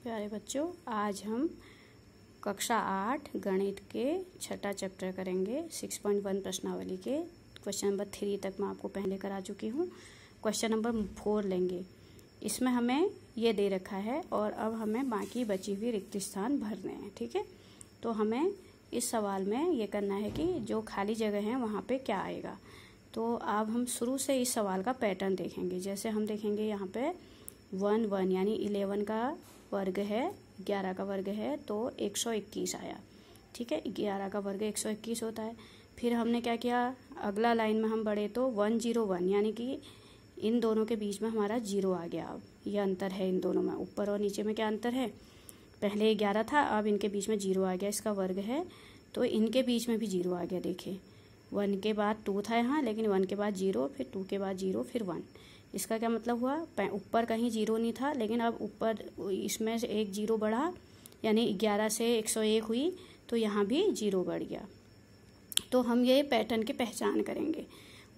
प्यारे बच्चों, आज हम कक्षा 8 गणित के छठा चैप्टर करेंगे। 6.1 प्रश्नावली के क्वेश्चन नंबर 3 तक मैं आपको पहले करा चुकी हूँ। क्वेश्चन नंबर 4 लेंगे। इसमें हमें ये दे रखा है और अब हमें बाकी बची हुई रिक्त स्थान भरने हैं। ठीक है, तो हमें इस सवाल में ये करना है कि जो खाली जगह है वहाँ पे क्या आएगा। तो अब हम शुरू से इस सवाल का पैटर्न देखेंगे। जैसे हम देखेंगे यहाँ पे 1 यानी 11 का वर्ग है, 11 का वर्ग है तो 121 आया। ठीक है, 11 का वर्ग 121 होता है। फिर हमने क्या किया, अगला लाइन में हम बढ़े तो 101 यानी कि इन दोनों के बीच में हमारा 0 आ गया। अब ये अंतर है इन दोनों में, ऊपर और नीचे में क्या अंतर है, पहले 11 था, अब इनके बीच में 0 आ गया। इसका वर्ग है तो इनके बीच में भी 0 आ गया। देखिए 1 के बाद 2 था यहाँ, लेकिन 1 के बाद 0, फिर 2 के बाद 0, फिर 1। इसका क्या मतलब हुआ, ऊपर कहीं 0 नहीं था, लेकिन अब ऊपर इसमें से एक 0 बढ़ा, यानी 11 से 101 हुई, तो यहाँ भी 0 बढ़ गया। तो हम ये पैटर्न की पहचान करेंगे।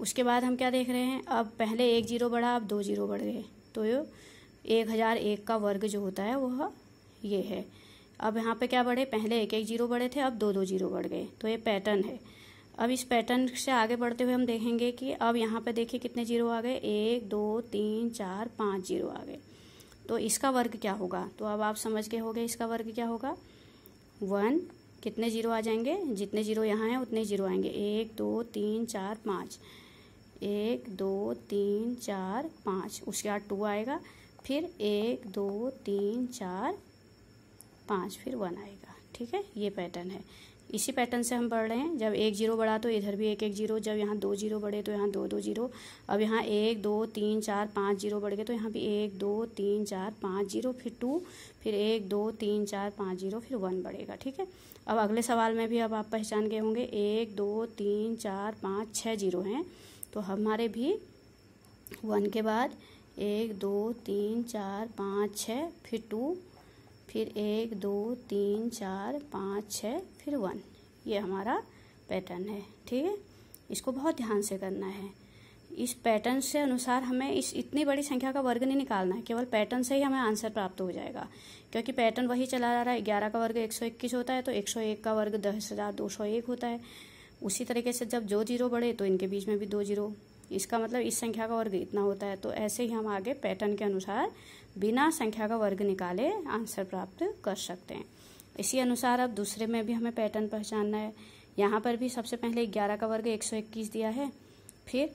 उसके बाद हम क्या देख रहे हैं, अब पहले एक 0 बढ़ा, अब 2 0 बढ़ गए, तो 1001 का वर्ग जो होता है वह ये है। अब यहाँ पे क्या बढ़े, पहले एक 0 बढ़े थे, अब 2 2 0 बढ़ गए, तो ये पैटर्न है। अब इस पैटर्न से आगे बढ़ते हुए हम देखेंगे कि अब यहाँ पे देखिए कितने 0 आ गए, 1 2 3 4 5 0 आ गए। तो इसका वर्ग क्या होगा, तो अब आप समझ गए होंगे इसका वर्ग क्या होगा। 1 कितने 0 आ जाएंगे, जितने 0 यहाँ हैं उतने 0 आएंगे। 1 2 3 4 5, 1 2 3 4 5, उसके बाद 2 आएगा, फिर 1 2 3 4 5, फिर 1 आएगा। ठीक है, ये पैटर्न है। इसी पैटर्न से हम बढ़ रहे हैं। जब 1 0 बढ़ा तो इधर भी 1 1 0, जब यहाँ 2 0 बढ़े तो यहाँ 2 2 0, अब यहाँ 1 2 3 4 5 0 बढ़ गए, तो यहाँ भी 1 2 3 4 5 0, फिर 2, फिर 1 2 3 4 5 0, फिर 1 बढ़ेगा। ठीक है, अब अगले सवाल में भी अब आप पहचान गए होंगे, 1 2 3 4 5 6 0 हैं, तो हमारे भी 1 के बाद 1 2 3 4 5 6, फिर 2, फिर 1 2 3 4 5 6, फिर 1। ये हमारा पैटर्न है। ठीक है, इसको बहुत ध्यान से करना है। इस पैटर्न से अनुसार हमें इस इतनी बड़ी संख्या का वर्ग नहीं निकालना है, केवल पैटर्न से ही हमें आंसर प्राप्त हो जाएगा, क्योंकि पैटर्न वही चला जा रहा है। 11 का वर्ग 121 होता है, तो 101 का वर्ग 10,201 होता है। उसी तरीके से जब जो 0 बढ़े तो इनके बीच में भी 2 0, इसका मतलब इस संख्या का वर्ग इतना होता है। तो ऐसे ही हम आगे पैटर्न के अनुसार बिना संख्या का वर्ग निकाले आंसर प्राप्त कर सकते हैं। इसी अनुसार अब दूसरे में भी हमें पैटर्न पहचानना है। यहाँ पर भी सबसे पहले 11 का वर्ग 121 दिया है, फिर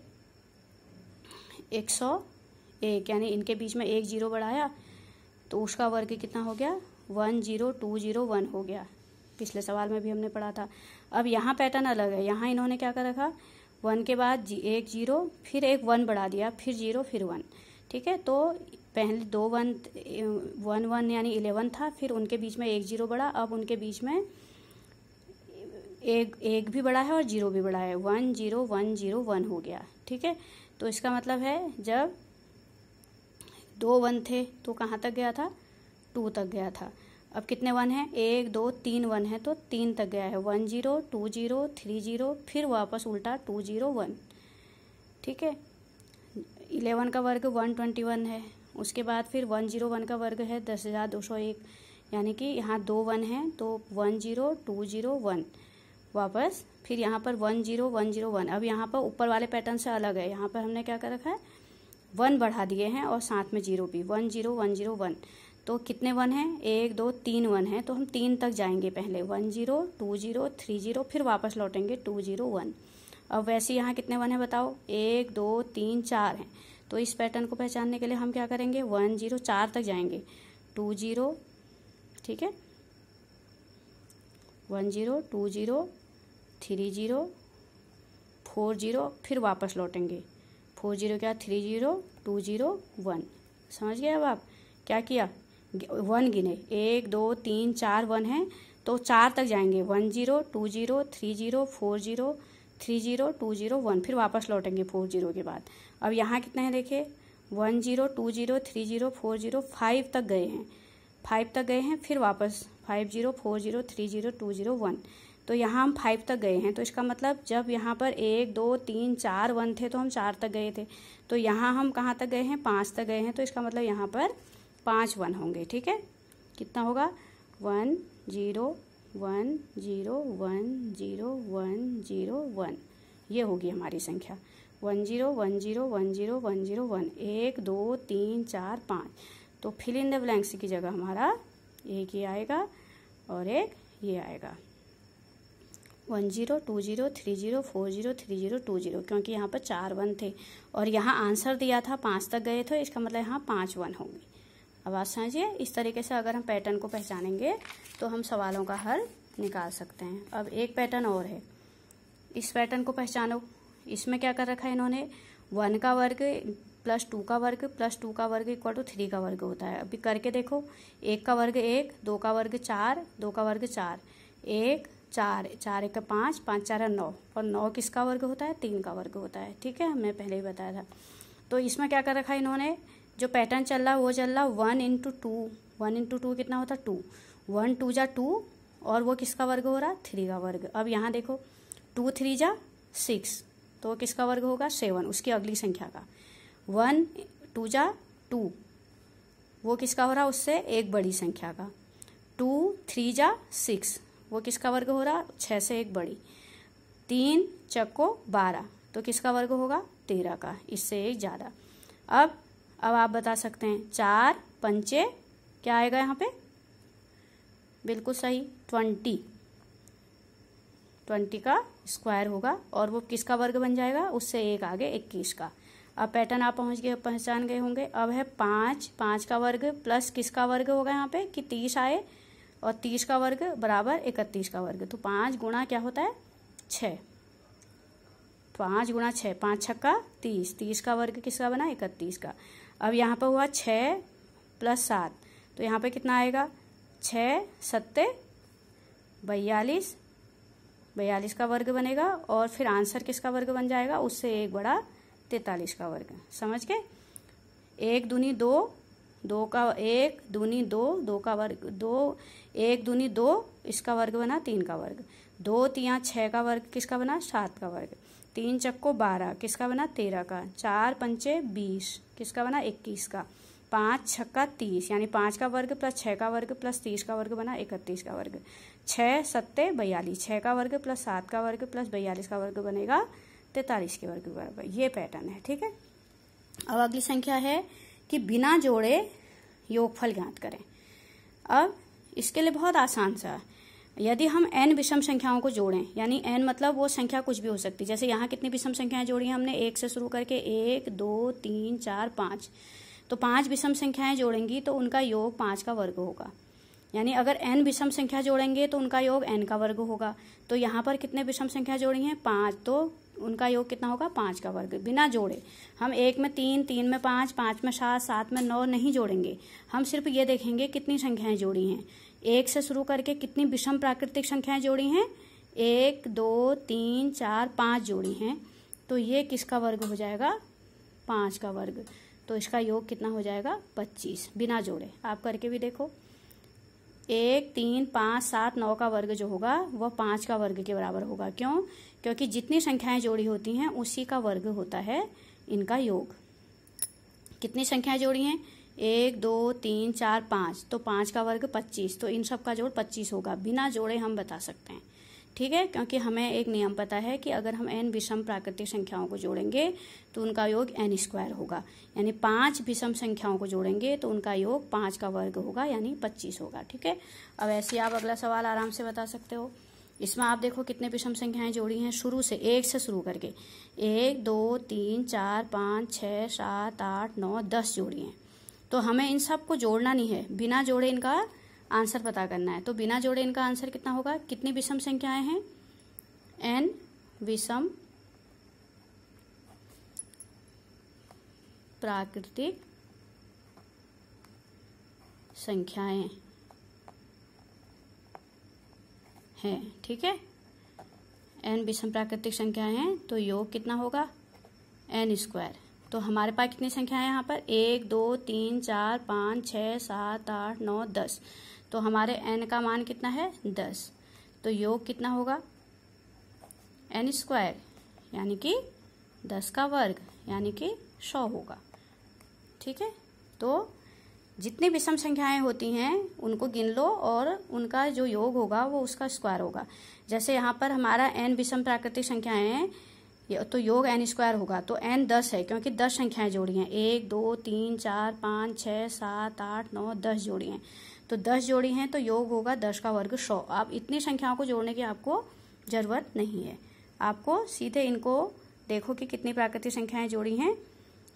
101 यानी इनके बीच में 1 0 बढ़ाया, तो उसका वर्ग कितना हो गया, 1 0 2 0 1 हो गया। पिछले सवाल में भी हमने पढ़ा था। अब यहाँ पैटर्न अलग है। यहाँ इन्होंने क्या कर रखा, 1 के बाद 1 0, फिर एक 1 बढ़ा दिया, फिर 0, फिर 1। ठीक है, तो पहले 2 1 1 यानी 11 था, फिर उनके बीच में 1 0 बढ़ा, अब उनके बीच में एक भी बढ़ा है और 0 भी बढ़ा है, 1 0 1 0 1 हो गया। ठीक है, तो इसका मतलब है जब 2 1 थे तो कहाँ तक गया था, 2 तक गया था। अब कितने 1 हैं, 1 2 3 1 है, तो 3 तक गया है, 1 0 2 0 3 0, फिर वापस उल्टा 2 0 1। ठीक है, 11 का वर्ग 121 है, उसके बाद फिर 101 का वर्ग है 10,201, यानी कि यहाँ 2 1 हैं, तो 1 0 2 0 1, वापस फिर यहाँ पर 1 0 1 0 1। अब यहाँ पर ऊपर वाले पैटर्न से अलग है। यहाँ पर हमने क्या कर रखा है, 1 बढ़ा दिए हैं और साथ में 0 भी, 1 0 1 0 1। तो कितने 1 हैं, 1 2 3 1 हैं, तो हम 3 तक जाएंगे पहले, 1 0 2 0 3 0, फिर वापस लौटेंगे 2 0 1। अब वैसे यहाँ कितने 1 हैं बताओ, 1 2 3 4 हैं। तो इस पैटर्न को पहचानने के लिए हम क्या करेंगे, 1 0 4 तक जाएंगे, 2 0, ठीक है, 1 0 2 0 3 0 4 0, फिर वापस लौटेंगे, 4 0 क्या, 3 0 2 0 1। समझ गए। अब आप क्या किया, 1 गिने, 1 2 3 4 1 हैं, तो 4 तक जाएंगे, 1 0 2 0 3 0 4 0 3 0 2 0 1, फिर वापस लौटेंगे 4 0 के बाद। अब यहाँ कितने हैं देखिए, 1 0 2 0 3 0 4 0 5 तक गए हैं, 5 तक गए हैं, फिर वापस 5 0 4 0 3 0 2 0 1। तो यहाँ हम 5 तक गए हैं, तो इसका मतलब जब यहाँ पर 1 2 3 4 1 थे तो हम 4 तक गए थे, तो यहाँ हम कहाँ तक गए हैं, 5 तक गए हैं, तो इसका मतलब यहाँ पर 5 1 होंगे। ठीक है, कितना होगा 1 0 1 0 1 0 1 0 1, ये होगी हमारी संख्या 1 0 1 0 1 0 1 0 1, 1 2 3 4 5। तो फिल इन द ब्लैंक्स की जगह हमारा एक ये आएगा और एक ये आएगा 1 0 2 0 3 0 4 0 3 0 2 0, क्योंकि यहाँ पर 4 1 थे और यहाँ आंसर दिया था 5 तक गए थे, इसका मतलब यहाँ 5 1 होंगे। अब आप समझिए, इस तरीके से अगर हम पैटर्न को पहचानेंगे तो हम सवालों का हल निकाल सकते हैं। अब एक पैटर्न और है, इस पैटर्न को पहचानो। इसमें क्या कर रखा है इन्होंने, 1 का वर्ग प्लस 2 का वर्ग प्लस 2 का वर्ग इक्वल टू 3 का वर्ग होता है। अभी करके देखो, 1 का वर्ग 1, 2 का वर्ग 4, 2 का वर्ग 4, 1 4 4 1 5 5 4 9, और 9 किसका वर्ग होता है, 3 का वर्ग होता है। ठीक है, हमने पहले ही बताया था। तो इसमें क्या कर रखा है इन्होंने, जो पैटर्न चल रहा है वो चल रहा 1 × 2, 1 × 2 कितना होता है 2, 1 2 जा 2, और वो किसका वर्ग हो रहा, 3 का वर्ग। अब यहाँ देखो 2 3 जा 6, तो किसका वर्ग होगा 7, उसकी अगली संख्या का। 1 2 जा 2, वो किसका हो रहा, उससे एक बड़ी संख्या का। 2 3 जा 6, वो किसका वर्ग हो रहा, 6 से एक बड़ी। 3 चक्को 12, तो किसका वर्ग होगा 13 का, इससे एक ज़्यादा। अब आप बता सकते हैं 4 पंचे क्या आएगा यहाँ पे, बिल्कुल सही 20 का स्क्वायर होगा, और वो किसका वर्ग बन जाएगा, उससे एक आगे 21 का। अब पैटर्न आप पहचान गए होंगे। अब है 5 का वर्ग प्लस किसका वर्ग होगा यहाँ पे कि 30 आए, और 30 का वर्ग बराबर 31 का वर्ग। तो 5 गुणा क्या होता है 6, 5 गुणा 6, 5 छक्का 30, 30 का वर्ग किसका बना 31 का। अब यहाँ पर हुआ 6 + 7, तो यहाँ पे कितना आएगा 6 7 42, 42 का वर्ग बनेगा, और फिर आंसर किसका वर्ग बन जाएगा, उससे एक बड़ा 43 का वर्ग। समझ गए, 1 दूनी 2, 2 का 1 दूनी 2, 2 का वर्ग 2, 1 दूनी 2, इसका वर्ग बना 3 का वर्ग। 2 3 6 का वर्ग किसका बना 7 का वर्ग। 3 चक्को 12, किसका बना 13 का। 4 पंचे 20, किसका बना 21 का। 5 छक्का 30, यानी 5 का वर्ग प्लस 6 का वर्ग प्लस 30 का वर्ग बना 31 का वर्ग। 6 7 42, 6 का वर्ग प्लस 7 का वर्ग प्लस 42 का वर्ग बनेगा 43 के वर्ग बराबर। ये पैटर्न है। ठीक है, अब अगली संख्या है कि बिना जोड़े योगफल ज्ञात करें। अब इसके लिए बहुत आसान सा, यदि हम n विषम संख्याओं को जोड़ें, यानी n मतलब वो संख्या कुछ भी हो सकती है। जैसे यहाँ कितनी विषम संख्याएं जोड़ी हैं हमने, 1 से शुरू करके 1 2 3 4 5, तो 5 विषम संख्याएं जोड़ेंगी तो उनका योग 5 का वर्ग होगा। यानी अगर n विषम संख्या जोड़ेंगे तो उनका योग n का वर्ग होगा। तो यहाँ पर कितने विषम संख्या जोड़ी हैं 5, तो उनका योग कितना होगा 5 का वर्ग। बिना जोड़े हम 1 में 3, 3 में 5, 5 में 7, 7 में 9 नहीं जोड़ेंगे। हम सिर्फ ये देखेंगे कितनी संख्याएं जोड़ी हैं। 1 से शुरू करके कितनी विषम प्राकृतिक संख्याएं जोड़ी हैं, 1 2 3 4 5 जोड़ी हैं। तो ये किसका वर्ग हो जाएगा 5 का वर्ग। तो इसका योग कितना हो जाएगा 25 बिना जोड़े। आप करके भी देखो, 1 3 5 7 9 का वर्ग जो होगा वह 5 का वर्ग के बराबर होगा। क्यों? क्योंकि जितनी संख्याएं जोड़ी होती हैं उसी का वर्ग होता है इनका योग। कितनी संख्याएं जोड़ी हैं 1 2 3 4 5, तो 5 का वर्ग 25, तो इन सब का जोड़ 25 होगा। बिना जोड़े हम बता सकते हैं। ठीक है, क्योंकि हमें एक नियम पता है कि अगर हम n विषम प्राकृतिक संख्याओं को जोड़ेंगे तो उनका योग n² होगा। यानी 5 विषम संख्याओं को जोड़ेंगे तो उनका योग 5 का वर्ग होगा, यानी 25 होगा। ठीक है, अब ऐसे आप अगला सवाल आराम से बता सकते हो। इसमें आप देखो कितने विषम संख्याएं जोड़ी हैं, शुरू से 1 से शुरू करके 1 2 3 4 5 6 7 8 9 10 जोड़ी हैं। तो हमें इन सब को जोड़ना नहीं है, बिना जोड़े इनका आंसर पता करना है। तो बिना जोड़े इनका आंसर कितना होगा, कितनी विषम संख्याएं हैं n विषम प्राकृतिक संख्याएं हैं। ठीक है, n विषम प्राकृतिक संख्याएं हैं तो योग कितना होगा n²। तो हमारे पास कितनी संख्याएं हैं यहाँ पर 1 2 3 4 5 6 7 8 9 10, तो हमारे n का मान कितना है 10। तो योग कितना होगा n², यानी कि 10 का वर्ग, यानी कि 100 होगा। ठीक है, तो जितनी विषम संख्याएं होती हैं उनको गिन लो और उनका जो योग होगा वो उसका स्क्वायर होगा। जैसे यहाँ पर हमारा n विषम प्राकृतिक संख्याएं हैं तो योग n स्क्वायर होगा, तो n 10 है क्योंकि 10 संख्याएं जोड़ी हैं, 1 2 3 4 5 6 7 8 9 10 जोड़ी हैं, तो 10 जोड़ी हैं तो योग होगा 10 का वर्ग 100। आप इतनी संख्याओं को जोड़ने की आपको जरूरत नहीं है, आपको सीधे इनको देखो कि कितनी प्राकृतिक संख्याएं जोड़ी हैं,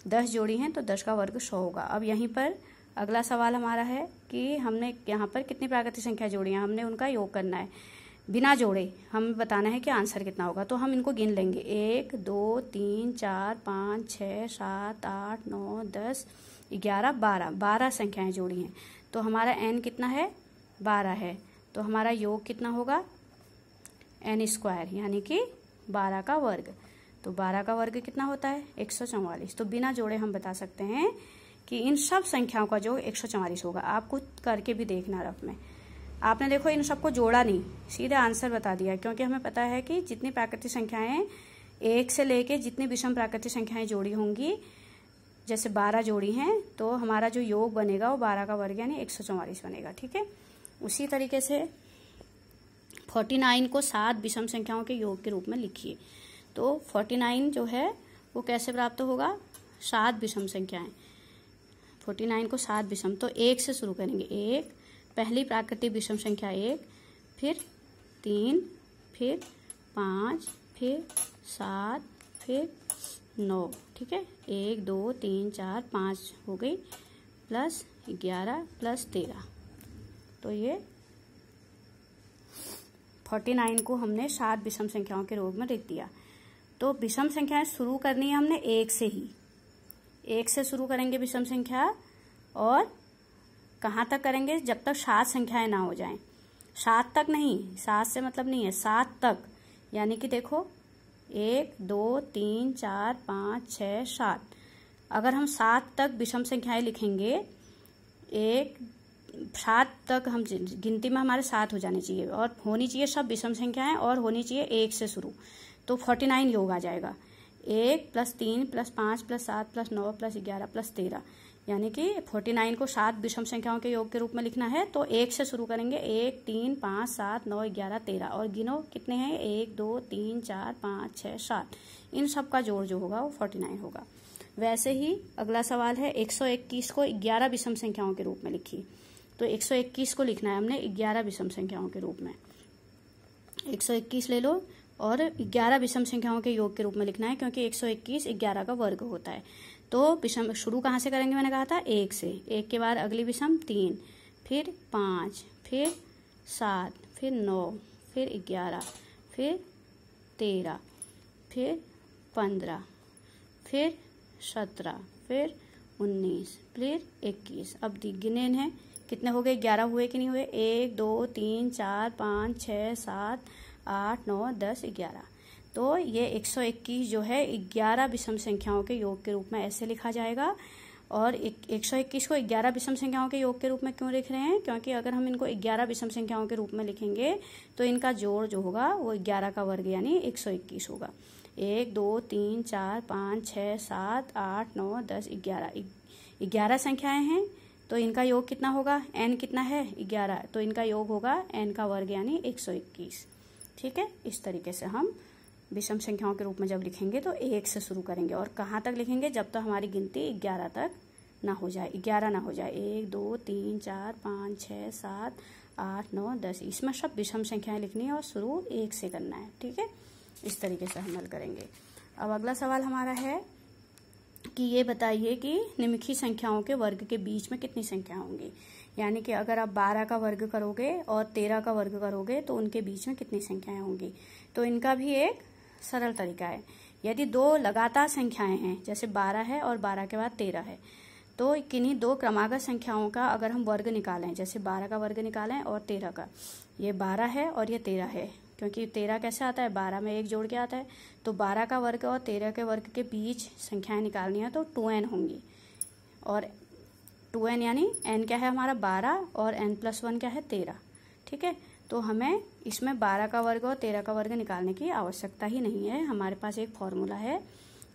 10 जोड़ी हैं तो 10 का वर्ग 100 होगा। अब यहीं पर अगला सवाल हमारा है कि हमने यहाँ पर कितनी प्राकृतिक संख्या जोड़ी हैं, हमने उनका योग करना है बिना जोड़े, हमें बताना है कि आंसर कितना होगा। तो हम इनको गिन लेंगे, 1 2 3 4 5 6 7 8 9 10 11 12, 12 संख्याएं जोड़ी हैं, तो हमारा n कितना है 12 है, तो हमारा योग कितना होगा n स्क्वायर यानी कि 12 का वर्ग। तो 12 का वर्ग कितना होता है 144। तो बिना जोड़े हम बता सकते हैं कि इन सब संख्याओं का योग 144 होगा। आप खुद करके भी देखना रफ में। आपने देखो इन सबको जोड़ा नहीं, सीधे आंसर बता दिया, क्योंकि हमें पता है कि जितनी प्राकृतिक संख्याएं 1 से लेके जितनी विषम प्राकृतिक संख्याएं जोड़ी होंगी, जैसे 12 जोड़ी हैं, तो हमारा जो योग बनेगा वो 12 का वर्ग यानी 144 बनेगा। ठीक है, उसी तरीके से 49 को 7 विषम संख्याओं के योग के रूप में लिखिए। तो 49 जो है वो कैसे प्राप्त होगा, 7 विषम संख्याएं, 49 को 7 विषम, तो 1 से शुरू करेंगे, 1 पहली प्राकृतिक विषम संख्या 1, फिर 3, फिर 5, फिर 7, फिर 9। ठीक है, 1 2 3 4 5 हो गई, प्लस 11 प्लस 13, तो ये 49 को हमने 7 विषम संख्याओं के रूप में लिख दिया। तो विषम संख्याएं शुरू करनी है हमने 1 से ही, 1 से शुरू करेंगे विषम संख्या, और कहाँ तक करेंगे, जब तक 7 संख्याएं ना हो जाएं। 7 तक नहीं, 7 से मतलब नहीं है, 7 तक, यानी कि देखो 1 2 3 4 5 6 7, अगर हम 7 तक विषम संख्याएं लिखेंगे, 7 तक हम गिनती में हमारे 7 हो जाने चाहिए, और होनी चाहिए सब विषम संख्याएं, और होनी चाहिए 1 से शुरू, तो 49 योग आ जाएगा। 1 plus 3 plus 5 plus 7 plus 9 plus 11 plus 13, यानी कि 49 को 7 विषम संख्याओं के योग के रूप में लिखना है, तो 1 से शुरू करेंगे, 1 3 5 7 9 11 13, और गिनो कितने हैं, 1 2 3 4 5 6 7, इन सब का जोड़ जो होगा वो 49 होगा। वैसे ही अगला सवाल है 121 को 11 विषम संख्याओं के रूप में लिखिए। तो 121 को लिखना है हमने 11 विषम संख्याओं के रूप में, 121 ले लो और 11 विषम संख्याओं के योग के रूप में लिखना है, क्योंकि 121 11 का वर्ग होता है। तो विषम शुरू कहाँ से करेंगे, मैंने कहा था 1 से, 1 के बाद अगली विषम 3, फिर 5, फिर 7, फिर 9, फिर 11, फिर 13, फिर 15, फिर 17, फिर 19, फिर 21। अब गिने हैं कितने हो गए, 11 हुए कि नहीं हुए, 1 2 3 4 5 6 7 8 9 10 11। तो ये 121 जो है 11 विषम संख्याओं के योग के रूप में ऐसे लिखा जाएगा। और 121 को 11 विषम संख्याओं के योग के रूप में क्यों लिख रहे हैं, क्योंकि अगर हम इनको 11 विषम संख्याओं के रूप में लिखेंगे तो इनका जोड़ जो होगा वो 11 का वर्ग यानी 121 होगा। 1 2 3 4 5 6 7 8 9 10 11, 11 संख्याएं हैं, तो इनका योग कितना होगा, n कितना है 11, तो इनका योग होगा n का वर्ग यानी 121। ठीक है, इस तरीके से हम विषम संख्याओं के रूप में जब लिखेंगे तो 1 से शुरू करेंगे, और कहाँ तक लिखेंगे, जब तक हमारी गिनती 11 तक ना हो जाए, 11 ना हो जाए, 1 2 3 4 5 6 7 8 9 10, इसमें सब विषम संख्याएं लिखनी है और शुरू 1 से करना है। ठीक है, इस तरीके से हम हल करेंगे। अब अगला सवाल हमारा है कि ये बताइए कि निम्नलिखित संख्याओं के वर्ग के बीच में कितनी संख्या होंगी, यानी कि अगर आप 12 का वर्ग करोगे और 13 का वर्ग करोगे तो उनके बीच में कितनी संख्याएं होंगी। तो इनका भी एक सरल तरीका है। यदि दो लगातार संख्याएं हैं, जैसे 12 है और 12 के बाद 13 है, तो किन्हीं दो क्रमागत संख्याओं का अगर हम वर्ग निकालें, जैसे 12 का वर्ग निकालें और 13 का, ये 12 है और ये 13 है, क्योंकि 13 कैसे आता है, 12 में 1 जोड़ के आता है, तो 12 का वर्ग और 13 के वर्ग के बीच संख्याएं निकालनी है तो 2n होंगी। और 2n यानी n क्या है हमारा 12 और n+1 क्या है 13। ठीक है, तो हमें इसमें 12 का वर्ग और 13 का वर्ग निकालने की आवश्यकता ही नहीं है। हमारे पास एक फॉर्मूला है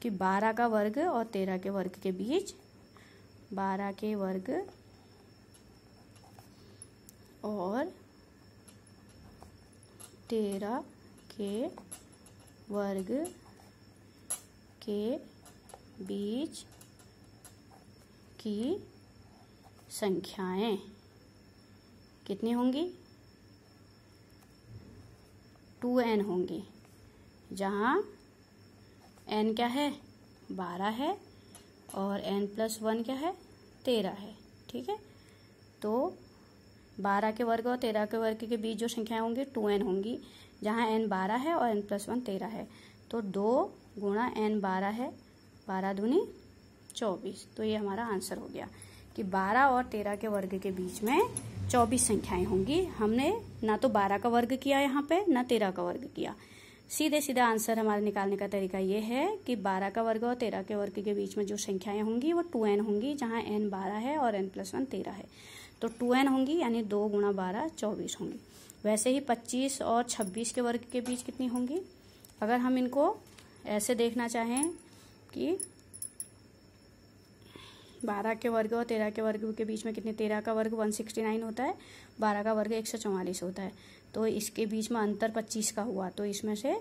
कि 12 का वर्ग और 13 के वर्ग के बीच 12 के वर्ग और 13 के वर्ग के बीच की संख्याएं कितनी होंगी? 2n होंगी, जहाँ n क्या है? 12 है और n+1 क्या है? 13 है। ठीक है, तो 12 के वर्ग और 13 के वर्ग के बीच जो संख्याएं होंगी 2n होंगी, जहाँ n 12 है और n+1 13 है। तो 2 गुणा n 12 है, 12 दूनी 24। तो ये हमारा आंसर हो गया कि 12 और 13 के वर्ग के बीच में 24 संख्याएं होंगी। हमने ना तो 12 का वर्ग किया यहाँ पे, ना 13 का वर्ग किया। सीधे सीधा आंसर हमारे निकालने का तरीका ये है कि 12 का वर्ग और 13 के वर्ग के बीच में जो संख्याएं होंगी वो 2n होंगी, जहाँ n 12 है और n+1 13 है। तो 2n होंगी, यानी 2 गुणा 12 24 होंगी। वैसे ही 25 और 26 के वर्ग के बीच कितनी होंगी? अगर हम इनको ऐसे देखना चाहें कि 12 के वर्ग और 13 के वर्ग के बीच में कितने? 13 का वर्ग 169 होता है, 12 का वर्ग 144 होता है। तो इसके बीच में अंतर 25 का हुआ, तो इसमें से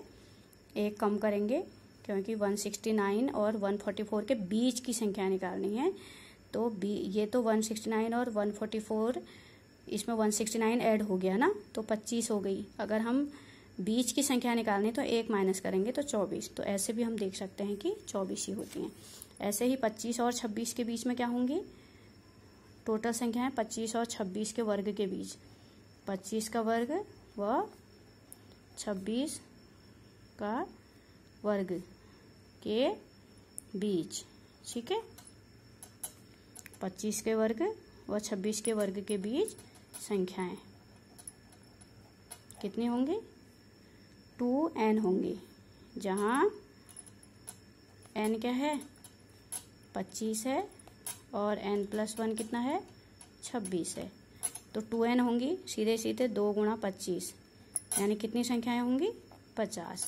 एक कम करेंगे, क्योंकि 169 और 144 के बीच की संख्या निकालनी है। तो ये तो 169 और 144, इसमें 169 ऐड हो गया ना, तो 25 हो गई। अगर हम बीच की संख्या निकालनी तो एक माइनस करेंगे तो 24। तो ऐसे भी हम देख सकते हैं कि 24 ही होती हैं। ऐसे ही 25 और 26 के बीच में क्या होंगी? टोटल संख्या है 25 और 26 के वर्ग के बीच, 25 का वर्ग व 26 का वर्ग के बीच। ठीक है, 25 के वर्ग व 26 के वर्ग के बीच संख्याएं कितनी होंगी? 2n होंगी, जहाँ n क्या है? 25 है और n+1 कितना है? 26 है। तो 2n होंगी, सीधे सीधे 2 गुणा 25, यानी कितनी संख्याएं होंगी? 50।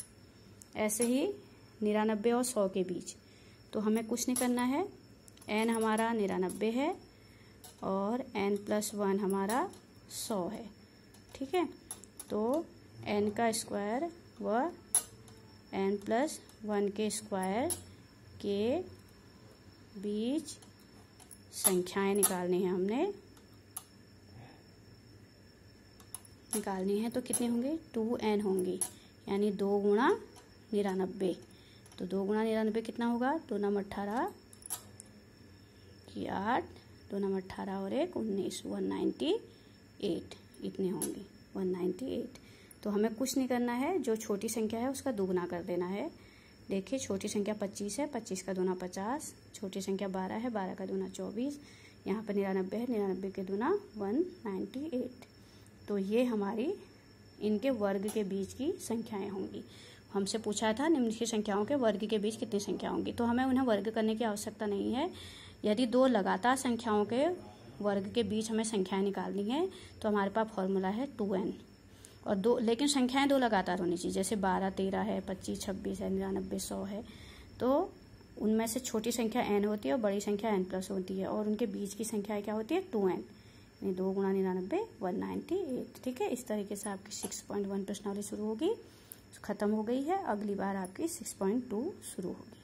ऐसे ही 99 और 100 के बीच, तो हमें कुछ नहीं करना है। n हमारा 99 है और n+1 हमारा 100 है। ठीक है, तो n का स्क्वायर व n+1 के स्क्वायर के बीच संख्याएं निकालनी है हमने, निकालनी है। तो कितनी होंगी? 2n होंगी, यानी 2 गुणा 99। तो 2 गुणा 99 कितना होगा? 2 नम 18 की 8, 2 नम 18 और 1 19, 198 इतने होंगे, 198। तो हमें कुछ नहीं करना है, जो छोटी संख्या है उसका दुगुना कर देना है। देखिए, छोटी संख्या 25 है, 25 का दूना 50, छोटी संख्या 12 है, 12 का दूना 24, यहाँ पर 99 है, 99 के दूना 198। तो ये हमारी इनके वर्ग के बीच की संख्याएं होंगी। हमसे पूछा था निम्नलिखित संख्याओं के वर्ग के बीच कितनी संख्या होंगी, तो हमें उन्हें वर्ग करने की आवश्यकता नहीं है। यदि दो लगातार संख्याओं के वर्ग के बीच हमें संख्याएं निकालनी है तो हमारे पास फॉर्मूला है 2n, और दो, लेकिन संख्याएं दो लगातार होनी चाहिए। जैसे 12 13 है, 25 26 है, 99 100 है, तो उनमें से छोटी संख्या n होती है और बड़ी संख्या n+ होती है, और उनके बीच की संख्या क्या होती है? 2n, यानी 2 गुणा 99 198। ठीक है, इस तरीके से आपकी 6.1 प्रश्नावली शुरू होगी, खत्म हो गई है। अगली बार आपकी 6.2 शुरू होगी।